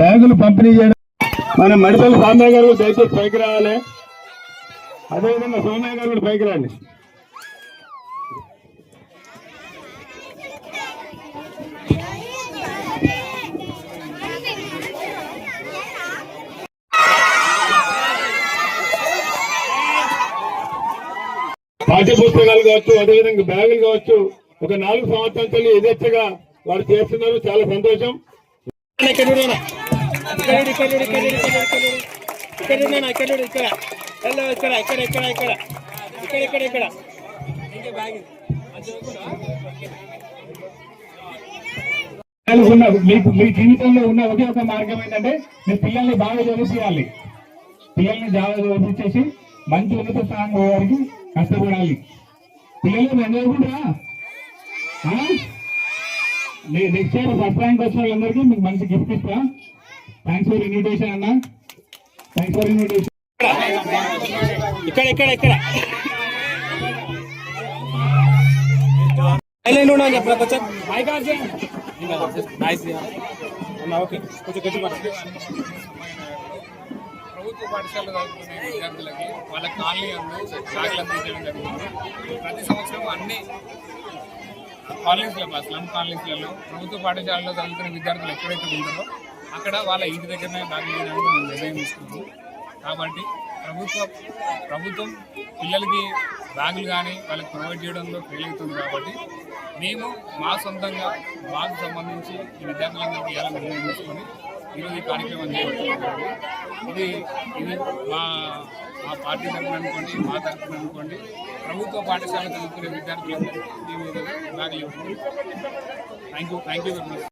బ్యాగులు పంపిణీ చేయడం మన మడిపల్లి సామయ్య గారు దయచేసి పైకి రావాలి. అదేవిధంగా సోమయ్య గారు కూడా పైకి రండి. పాఠ్య పుస్తకాలు కావచ్చు, అదేవిధంగా బ్యాగులు కావచ్చు, ఒక 4 సంవత్సరాలు యథేచ్ఛగా వారు చేస్తున్నారు. చాలా సంతోషం. మీ జీవితంలో ఉన్న ఒకే ఒక మార్గం ఏంటంటే మీ పిల్లల్ని బాగా చదివించాలి. పిల్లల్ని బాగా చదివించేసి మంచి ఉన్నత స్థానం పోవడానికి కష్టపడాలి. పిల్లలు చదువుకుంటారా? నెక్స్ట్ ఇయర్ ఫస్ట్ ర్యాంక్ వచ్చిన వాళ్ళందరికీ మీకు మంచి గిఫ్ట్ ఇస్తా. థ్యాంక్స్ ఫర్ ఇన్విటేషన్ అన్న. Thanks for invitation. ఇక్కడ ప్రభుత్వ పాఠశాలలో చదువుకునే విద్యార్థులకి వాళ్ళ కాలనీ బ్యాగులు అందించడం జరుగుతుంది. ప్రతి సంవత్సరం అన్ని కాలనీస్లో స్లమ్ కాలనీస్లలో ప్రభుత్వ పాఠశాలలో చదువుకునే విద్యార్థులు ఎక్కడైతే ఉంటారో అక్కడ వాళ్ళ ఇంటి దగ్గరనే బ్యాగులు వేయడానికి మేము నిర్ణయం తీసుకుంటాం. కాబట్టి ప్రభుత్వం పిల్లలకి బ్యాగులు కానీ వాళ్ళకి ప్రొవైడ్ చేయడంలో ఫెయిల్ అవుతుంది. కాబట్టి మేము మా సొంతంగా మాకు సంబంధించి ఈ విద్యార్థులందరికీ ఇవ్వాలని నిర్ణయం తీసుకొని ఈరోజు ఈ కార్యక్రమం చేపట్టాము. ఇది మా పార్టీ తరఫున అనుకోండి, మా తరఫున అనుకోండి, ప్రభుత్వ పాఠశాల చదువుకునే విద్యార్థులందరికీ మేము బ్యాగులు ఇవ్వడం. Thank you very much.